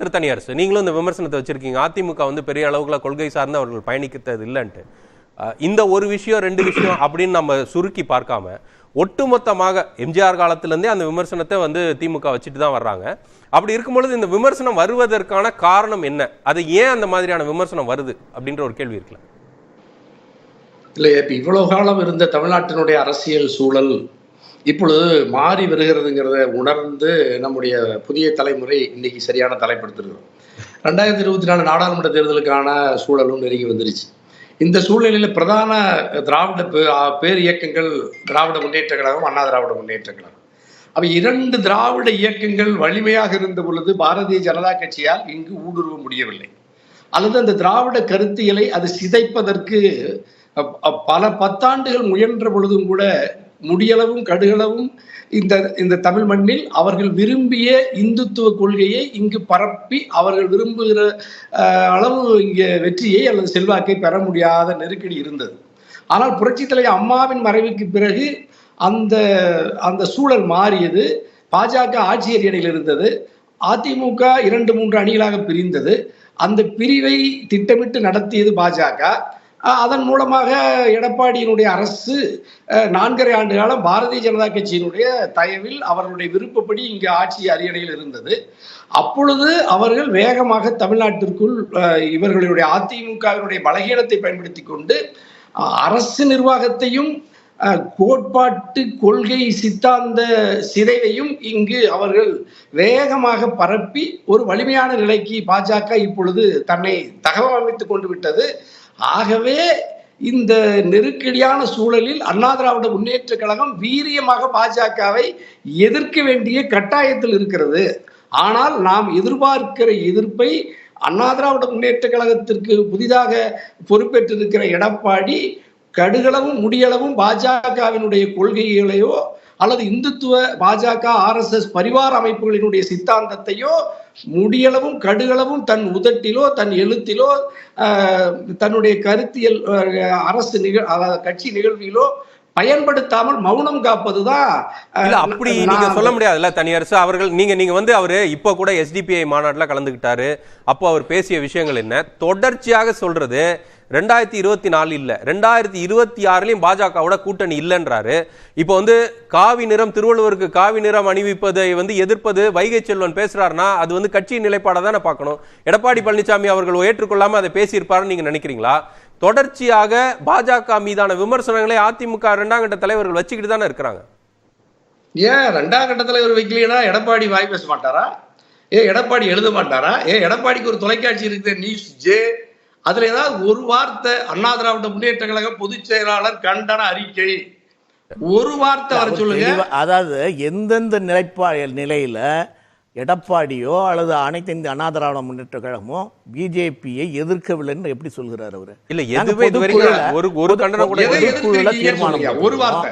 திருத்தணியரசு, நீங்களும் இந்த விமர்சனத்தை வச்சிருக்கீங்க, அதிமுக வந்து பெரிய அளவுக்குள்ள கொள்கை சார்ந்து அவர்கள் பயணிக்கிறது இல்லைன்ட்டு. இந்த ஒரு விஷயம் 2 விஷயம் அப்படின்னு நம்ம சுருக்கி பார்க்காம ஒட்டுமொத்தமாக எம்ஜிஆர் காலத்திலேருந்தே அந்த விமர்சனத்தை வந்து திமுக வச்சுட்டு தான் வர்றாங்க. அப்படி இருக்கும்பொழுது இந்த விமர்சனம் வருவதற்கான காரணம் என்ன? அது ஏன் அந்த மாதிரியான விமர்சனம் வருது அப்படின்ற ஒரு கேள்வி இருக்குல்ல. இல்லை, இப்போ இவ்வளோ காலம் இருந்த தமிழ்நாட்டினுடைய அரசியல் சூழல் இப்பொழுது மாறி வருகிறதுங்கிறத உணர்ந்து நம்முடைய புதிய தலைமுறை இன்னைக்கு சரியான தலைப்படுத்திருக்கிறோம். 2024 நாடாளுமன்ற தேர்தலுக்கான சூழலும் நெருங்கி வந்துருச்சு. இந்த சூழ்நிலையில் பிரதான திராவிட பேர் இயக்கங்கள் திராவிட முன்னேற்ற கழகம், அண்ணா திராவிட முன்னேற்ற கழகம். அவை 2 திராவிட இயக்கங்கள் வலிமையாக இருந்த பொழுது பாரதிய ஜனதா கட்சியால் இங்கு ஊடுருவ முடியவில்லை. அல்லது அந்த திராவிட கருத்தியலை அது சிதைப்பதற்கு பல 10 ஆண்டுகள் முயன்ற பொழுதும் கூட முடியளவும் கடுகளவும் இந்த தமிழ் மண்ணில் அவர்கள் விரும்பிய இந்துத்துவ கொள்கையை இங்கு பரப்பி அவர்கள் விரும்புகிற அளவு இங்கே வெற்றியை அல்லது செல்வாக்கை பெற முடியாத நெருக்கடி இருந்தது. ஆனால் புரட்சித் தலைவர் அம்மாவின் மறைவுக்கு பிறகு அந்த சூழல் மாறியது. பாஜக ஆட்சி அரியணையில் இருந்தது. அதிமுக 2-3 அணிகளாக பிரிந்தது. அந்த பிரிவை திட்டமிட்டு நடத்தியது பாஜக. அதன் மூலமாக எடப்பாடியினுடைய அரசு 4.5 ஆண்டு காலம் பாரதிய ஜனதா கட்சியினுடைய தயவில் அவர்களுடைய விருப்பப்படி இங்கு ஆட்சி அரியணையில் இருந்தது. அப்பொழுது அவர்கள் வேகமாக தமிழ்நாட்டிற்குள் இவர்களுடைய அதிமுகவினுடைய பலகீனத்தை பயன்படுத்தி கொண்டு அரசு நிர்வாகத்தையும் கோட்பாட்டு கொள்கை சித்தாந்த சிதைவையும் இங்கு அவர்கள் வேகமாக பரப்பி ஒரு வலிமையான நிலைக்கு பாஜக இப்பொழுது தன்னை தகவமைத்துக் கொண்டு விட்டது. ஆகவே இந்த நெருக்கடியான சூழலில் அண்ணா திராவிட முன்னேற்ற கழகம் வீரியமாக பாஜகவை எதிர்க்க வேண்டிய கட்டாயத்தில் இருக்கிறது. ஆனால் நாம் எதிர்பார்க்கிற எதிர்ப்பை அண்ணா திராவிட முன்னேற்ற கழகத்திற்கு புதிதாக பொறுப்பேற்றிருக்கிற எடப்பாடி கடுகளவும் முடியளவும் பாஜகவினுடைய கொள்கைகளையோ அல்லது இந்துத்துவ பாஜக RSS பரிவார அமைப்புகளினுடைய சித்தாந்தத்தையோ முடியளவும் கடுகளவும் தன் உதட்டிலோ தன் எழுத்திலோ தன்னுடைய கருத்தியல் அரசு கட்சி நிகழ்விலோ பயன்படுத்தாமல் மௌனம் காப்பதுதான். அப்படி நீங்க சொல்ல முடியாதுல்ல தனியரசு அவர்கள். நீங்க வந்து அவரு இப்ப கூட SDPI மாநாட்டுல கலந்துகிட்டாரு. அப்போ அவர் பேசிய விஷயங்கள் என்ன? தொடர்ச்சியாக சொல்றது 2024 இல்ல 2026 பாஜகவோட கூட்டணி இல்லைன்றாரு. இப்போ வந்து காவி நிறம், திருவள்ளுவருக்கு காவி நிறம் அணிவிப்பதை வந்து எதிர்ப்பது வைகை செல்வன் பேசுறாருன்னா அது வந்து கட்சியின் நிலைப்பாட தானே பார்க்கணும். எடப்பாடி பழனிசாமி அவர்கள் ஏற்றுக்கொள்ளாம அதை பேசியிருப்பாருன்னு நீங்க நினைக்கிறீங்களா? தொடர்ச்சியாக பாஜக மீதான விமர்சனங்களை அதிமுக 2ஆம் கட்ட தலைவர்கள் வச்சுக்கிட்டு தானே இருக்கிறாங்க. ஏன் 2ஆம் கட்ட தலைவர் வைக்கலைன்னா எடப்பாடி வாய் பேச மாட்டாரா? எடப்பாடி எழுத மாட்டாரா? எடப்பாடிக்கு ஒரு தொலைக்காட்சி இருக்கு, நியூஸ் ஜே. அதுல ஏதாவது ஒரு வார்த்தை அண்ணா திராவிட முன்னேற்ற கழக பொதுச் செயலாளர் கண்டன அறிக்கை ஒரு வார்த்தை வர சொல்லுங்க. அதாவது எந்தெந்த நிலையில எடப்பாடியோ அல்லது அனைத்து இந்திய அண்ணா திராவிட முன்னேற்ற கழகமோ பிஜேபியை எதிர்க்கவில்லைன்னு எப்படி சொல்கிறார் அவரு? இல்ல ஒரு கண்டனம் கூட தீர்மானம் ஒரு வார்த்தை.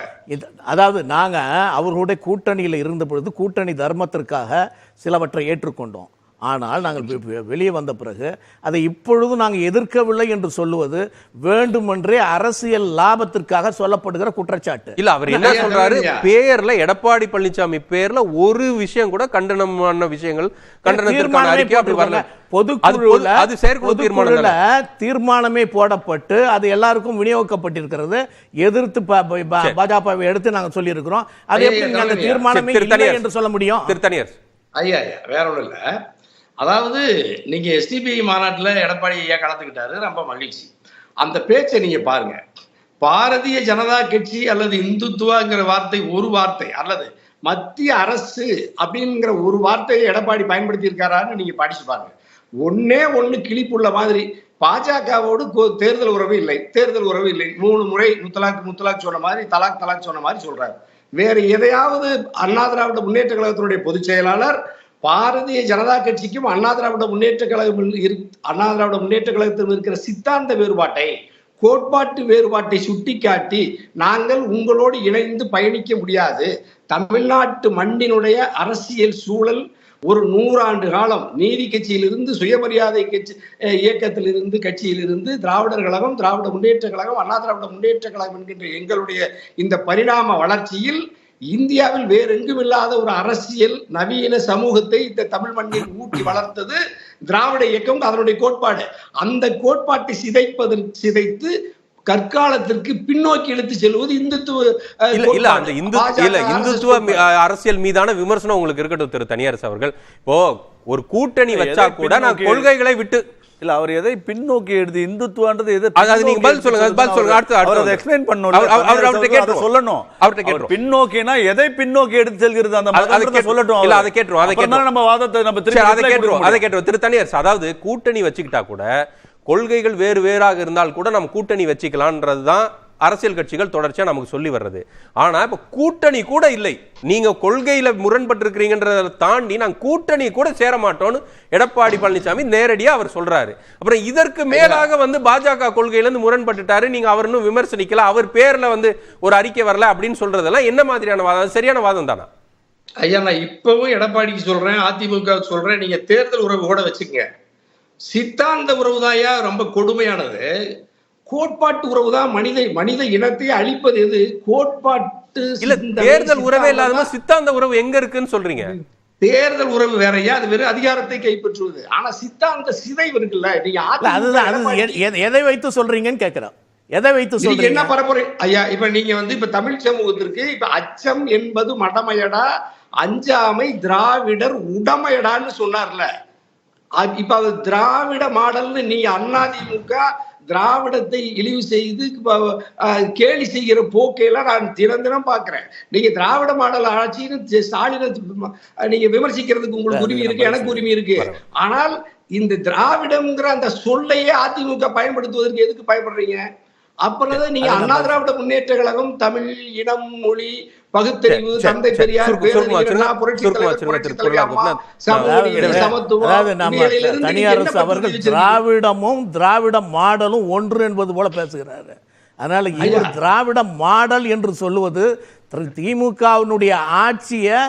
அதாவது நாங்க அவர்களுடைய கூட்டணியில் இருந்த பொழுது கூட்டணி தர்மத்திற்காக சிலவற்றை ஏற்றுக்கொண்டோம். ஆனால் நாங்கள் வெளியே வந்த பிறகு அதை இப்பொழுது நாங்கள் எதிர்க்கவில்லை என்று சொல்லுவது வேண்டுமென்றே அரசியல் லாபத்திற்காக சொல்லப்படுகிற குற்றச்சாட்டு. இல்ல அவர் என்ன சொல்றாரு, பேர்ல எடப்பாடி பழனிசாமி பேர்ல ஒரு விஷயம் கூட கண்டனமான விஷயங்கள் தீர்மானமே போடப்பட்டு அது எல்லாருக்கும் விநியோகிக்கப்பட்டிருக்கிறது. எதிர்த்து பாஜகவை எடுத்து நாங்கள் சொல்லி இருக்கிறோம். அது எப்படி அந்த தீர்மானமே இல்லை என்று சொல்ல முடியும்? ஐயா வேற ஒன்றும் இல்லை. அதாவது நீங்க SDPI மாநாட்டில் எடப்பாடி ஐயா கலந்துக்கிட்டாரு, ரொம்ப மகிழ்ச்சி. அந்த பேச்சை நீங்க பாருங்க. பாரதிய ஜனதா கட்சி அல்லது இந்துத்துவங்கிற வார்த்தை ஒரு வார்த்தை அல்லது மத்திய அரசு அப்படிங்கிற ஒரு வார்த்தையை எடப்பாடி பயன்படுத்தி இருக்காரான்னு நீங்க படிச்சு பாருங்க. ஒண்ணு கிளிப்புள்ள மாதிரி பாஜகவோடு தேர்தல் உறவு இல்லை, 3 முறை முத்தலாக் சொன்ன மாதிரி தலாக் சொன்ன மாதிரி சொல்றாரு. வேற எதையாவது அண்ணா திராவிட முன்னேற்ற கழகத்தினுடைய பொதுச் செயலாளர் பாரதிய ஜனதா கட்சிக்கும் அண்ணா திராவிட முன்னேற்ற கழகத்தில் இருக்கிற சித்தாந்த வேறுபாட்டை, கோட்பாட்டு வேறுபாட்டை சுட்டிக்காட்டி நாங்கள் உங்களோடு இணைந்து பயணிக்க முடியாது, தமிழ்நாட்டு மண்ணினுடைய அரசியல் சூழல் ஒரு 100 ஆண்டு காலம் நீதி கட்சியிலிருந்து சுயமரியாதை கட்சி இயக்கத்திலிருந்து கட்சியிலிருந்து திராவிடர் கழகம், திராவிட முன்னேற்ற கழகம், அண்ணா திராவிட முன்னேற்ற கழகம் என்கின்ற எங்களுடைய இந்த பரிணாம வளர்ச்சியில் இந்தியாவில் வேற எங்கும் இல்லாத ஒரு அரசியல் நவீன சமூகத்தை இந்த தமிழ் மண்ணில் ஊட்டி வளர்த்தது திராவிட இயக்கம், அதனுடைய கோட்பாடு. அந்த கோட்பாட்டை சிதைத்து கற்காலத்திற்கு பின்னோக்கி இழுத்து செல்வது இந்துத்துவ இந்துத்துவ அரசியல் மீதான விமர்சனம் உங்களுக்கு இருக்கட்டும் திரு தனியரசு அவர்கள். இப்போ ஒரு கூட்டணி வச்சா கூட நான் கொள்கைகளை விட்டு இல்ல அவர் எதை பின்னோக்கி எடுத்து இந்துத்துவன்றது எது அது நீங்க பதில் சொல்லுங்க அடுத்து எக்ஸ்பிளைன் பண்ணணும் சொல்லணும். அவர்ட்ட பின்னோக்கினா எதை பின்னோக்கி எடுத்து செல்கிறது அந்த மதத்தை சொல்லட்டும். இல்ல அதை கேட்றோம் நம்ம வாதத்தை நம்ம அதை கேட்றோம் திரு தனியரசு. அதாவது கூட்டணி வச்சுக்கிட்டா கூட கொள்கைகள் வேறு வேறாக இருந்தால் கூட நம்ம கூட்டணி வச்சுக்கலாம்ன்றதுதான் அரசியல் கட்சிகள் தொடர்ச்சியா நமக்கு சொல்லி வர்றது. ஆனா இப்ப கூட்டணி கூட இல்லை, நீங்க கொள்கையில முரண்பட்டு இருக்கிறீங்கன்றதை தாண்டி நாங்க கூட்டணி கூட சேர மாட்டோம்னு எடப்பாடி பழனிசாமி நேரடியா அவர் சொல்றாரு. அப்புறம் இதற்கு மேலாக பாஜக கொள்கையில இருந்து முரண்பட்டுட்டாரு, நீங்க அவர் இன்னும் விமர்சனிக்கல, அவர் பேர்ல ஒரு அறிக்கை வரல அப்படின்னு சொல்றதெல்லாம் என்ன மாதிரியான வாதம்? சரியான வாதம் தானா? ஐயா, நான் இப்பவும் எடப்பாடிக்கு சொல்றேன், அதிமுக சொல்றேன், நீங்க தேர்தல் உறவு கூட வச்சுக்கங்க. சித்தாந்த உறவுதாயா ரொம்ப கொடுமையானது. கோட்பாட்டு உறவுதான் மனித இனத்தை அழிப்பது. எது கோட்பாட்டு இல்ல தேர்தல் உறவே இல்லாத சித்தாந்த உறவு எங்க இருக்குன்னு சொல்றீங்க? தேர்தல் உறவு வேறையா, அது வேற அதிகாரத்தை கைப்பற்றுவது. ஆனா சித்தாந்த சிதைவு இருக்குல்ல, நீங்க எதை வைத்து சொல்றீங்கன்னு கேக்குறோம். எதை வைத்து சொல்றீங்க? என்ன பரப்புரை ஐயா? இப்ப நீங்க இப்ப தமிழ் சமூகத்திற்கு இப்ப அச்சம் என்பது மடமையடா, அஞ்சாமை திராவிடர் உடமையடான்னு சொன்னார்ல. இப்ப அது திராவிட மாடல்னு நீங்க அதிமுக திராவிடத்தை இழிவு செய்து கேலி செய்கிற போக்கையெல்லாம் நான் தினம் பாக்குறேன். நீங்க திராவிட மாடல் ஆட்சின்னு ஸ்டாலினை நீங்க விமர்சிக்கிறதுக்கு உங்களுக்கு உரிமை இருக்கு, எனக்கு உரிமை இருக்கு. ஆனால் இந்த திராவிடம்ங்கிற அந்த சொல்லையே அதிமுக பயன்படுத்துவதற்கு எதுக்கு பயப்படுறீங்க? அப்புறம் நீங்க அண்ணா திராவிட முன்னேற்ற கழகம் தமிழ் இனம் மொழி பகுத்தறிவு தந்தை பெரியார் தனியரசு அவர்கள் திராவிடமும் திராவிட மாடலும் ஒன்று என்பது போல பேசுகிறாரு. அதனால இவர் திராவிட மாடல் என்று சொல்லுவது திமுகவினுடைய ஆட்சியை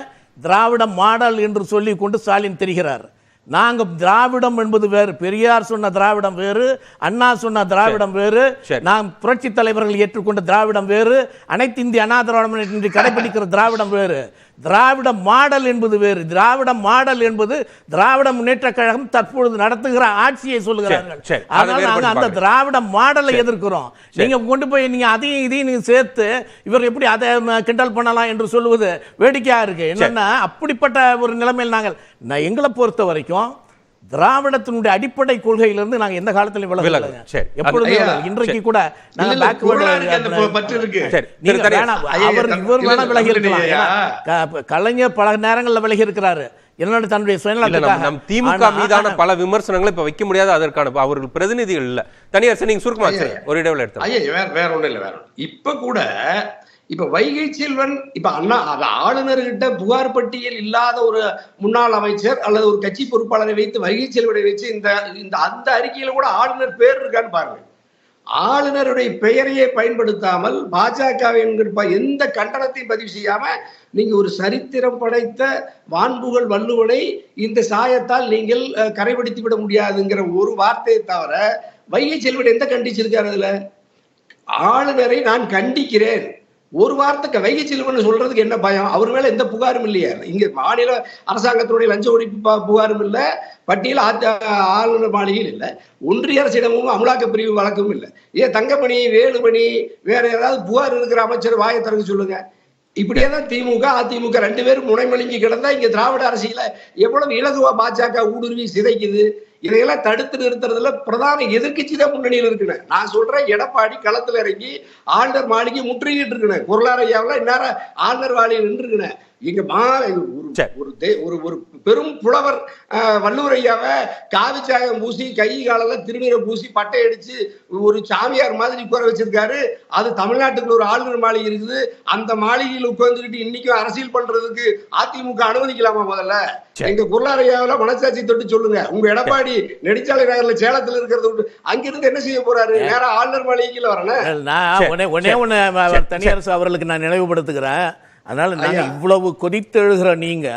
திராவிட மாடல் என்று சொல்லி கொண்டு ஸ்டாலின் தெரிகிறார். நாங்க திராவிடம் என்பது வேறு, பெரியார் சொன்ன திராவிடம் வேறு, அண்ணா சொன்ன திராவிடம் வேறு, நாம் புரட்சி தலைவர்கள் ஏற்றுக்கொண்ட திராவிடம் வேறு, அனைத்து இந்திய அண்ணா திராவிடம் என்று கடைபிடிக்கிற திராவிடம் வேறு. திராவிட மாடல் என்பது வேறு. திராவிட மாடல் என்பது திராவிட முன்னேற்ற கழகம் தற்பொழுது நடத்துகிற ஆட்சியை சொல்லுகிறார்கள். அதனால நாங்க அந்த திராவிட மாடலை எதிர்க்கிறோம். நீங்க கொண்டு போய் நீங்க அதையும் இதையும் நீங்க சேர்த்து இவர் எப்படி அதை கிண்டல் பண்ணலாம் என்று சொல்லுவது வேடிக்கையா இருக்கு. என்னன்னா அப்படிப்பட்ட ஒரு நிலைமையில் நாங்கள் எங்களை பொறுத்த வரைக்கும் திராவிடத்தினுடைய அடிப்படை கொள்கையிலிருந்து நாங்க எந்த காலத்திலும் விலகல. எப்பொழுதும் இன்றைக்கு கூட கலைஞர் பல நேரங்களில் விலகி இருக்கிறாரு. என்னோட தன்னுடைய சுயநலத்துக்காக திமுக மீதான பல விமர்சனங்களை இப்ப வைக்க முடியாது, அதற்கான அவர்கள் பிரதிநிதிகள் இல்ல. தனியார் நீங்க சுருக்கமா ஒரு இடைவெளி எடுத்து வேற ஒண்ணு இல்ல. இப்ப கூட இப்ப வைகை செல்வன் இப்ப ஆளுநர்கிட்ட புகார் பட்டியல் இல்லாத ஒரு முன்னாள் அமைச்சர் அல்லது ஒரு கட்சி பொறுப்பாளரை வைத்து வைகை செல்வனை வச்சு அந்த அறிக்கையில கூட ஆளுநர் பேர் இருக்கான்னு பாருங்க. ஆளுநருடைய பெயரையே பயன்படுத்தாமல் பாஜக என்கிற எந்த கண்டனத்தையும் பதிவு செய்யாம நீங்க ஒரு சரித்திரம் படைத்த வான்புகள் வள்ளுவனை இந்த சாயத்தால் நீங்கள் கரைபிடித்து விட முடியாதுங்கிற ஒரு வார்த்தையை தவிர வைகை செல்வன் எந்த கண்டிச்சிருக்காரு? அதுல ஆளுநரை நான் கண்டிக்கிறேன் ஒரு வார்த்தை வைகை செல்வன் சொல்றதுக்கு என்ன பயம்? அவர் மேல எந்த புகாரும் இல்லையா? இங்க மாநில அரசாங்கத்தினுடைய லஞ்ச ஒழிப்பு புகாரும் இல்ல, பட்டியல் ஆளுநர் மாளிகையில் இல்ல, ஒன்றிய அரசிடமும் அமலாக்க பிரிவு வழக்கும் இல்லை. ஏன் தங்கமணி வேலுமணி வேற ஏதாவது புகார் இருக்கிற அமைச்சர் வாயை திறக்க சொல்லுங்க. இப்படியேதான் திமுக அதிமுக ரெண்டு பேரும் முனைமொழிஞ்சு கிடந்தா இங்க திராவிட அரசியல எவ்வளவு இலகுவா பாஜக ஊடுருவி சிதைக்குது. இதையெல்லாம் தடுத்து நிறுத்துறதுல பிரதான எதிர்கட்சி தான் முன்னணியில் இருக்குன்னு நான் சொல்றேன். எடப்பாடி களத்துல இறங்கி ஆளுநர் மாளிகை முற்றுகிட்டு இருக்குன்னு பொருளாதார இந்நேரம் ஆளுநர் வாழையில் நின்று இருக்குன்னு. இங்க ஒரு பெரும் புலவர் வள்ளுவர் ஐயாவை காவிச்சாயம் பூசி கை காலெல்லாம் திருநீரை பூசி பட்டை அடிச்சு ஒரு சாமியார் மாதிரி உட்கார வச்சிருக்காரு. அது தமிழ்நாட்டுக்குள்ள ஒரு ஆளுநர் மாளிகை இருக்குது. அந்த மாளிகையில் உட்கார்ந்துக்கிட்டு இன்னைக்கும் அரசியல் பண்றதுக்கு அதிமுக அனுமதிக்கலாமா? முதல்ல எங்க பொருளாதார மனசாட்சி தொட்டு சொல்லுங்க. உங்க எடப்பாடி நெடுஞ்சாலை நகர்ல சேலத்துல இருக்கிறது அங்கிருந்து என்ன செய்ய போறாரு? நேரம் ஆளுநர் மாளிகையில் வரணும். தனியரசு அவர்களுக்கு நான் நினைவுபடுத்துகிறேன். அதனால நாங்க இவ்வளவு கொதித்தெழுகிற நீங்க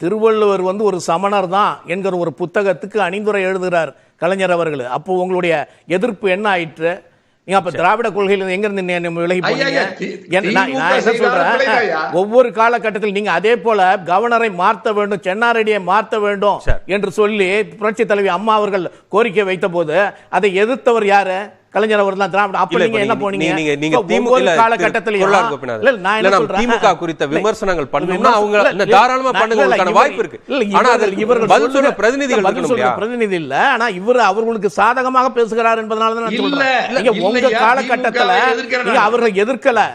திருவள்ளுவர் ஒரு சமணர் தான் என்கிற ஒரு புத்தகத்துக்கு அணிந்துரை எழுதுகிறார் கலைஞர் அவர்கள். அப்போ உங்களுடைய எதிர்ப்பு என்ன ஆயிற்று? நீங்க அப்ப திராவிட கொள்கையில எங்க இருந்து விலகி போனீங்க? நான் என்ன சொல்றேன், ஒவ்வொரு காலகட்டத்தில் நீங்க அதே போல கவர்னரை மாற்ற வேண்டும், சென்னாரெட்டியை மாற்ற வேண்டும் என்று சொல்லி புரட்சி தலைவி அம்மா அவர்கள் கோரிக்கை வைத்த போது அதை எதிர்த்தவர் யாரு? கலைஞர் அவர்கள் தான். திராவிட அப்ப நீங்க என்ன போனீங்க? நீங்க திமுக குறித்த விமர்சனங்கள் பண்ணணும்னா அவங்க தாராளமா பண்ணுவதற்கான வாய்ப்பு இருக்கு. ஆனா இவர்கள் பதில் சொல்ற பிரதிநிதி இல்ல. ஆனா இவர் அவர்களுக்கு சாதகமாக பேசுகிறார் என்பதனால தான் நான் சொல்றேன். நீங்க உங்க காலகட்டத்துல நீங்க அவர்கள் எதிர்க்கல.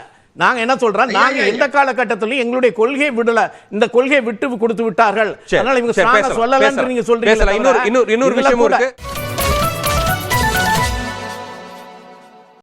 நாங்க என்ன சொல்றோம், நாங்க எந்த காலகட்டத்திலும் எங்களுடைய கொள்கையை விடல, இந்த கொள்கையை விட்டு கொடுத்து விட்டார்கள், அதனால இவங்க சொல்லலன்னு நீங்க சொல்றீங்க. இன்னொரு விஷயம் இருக்கு.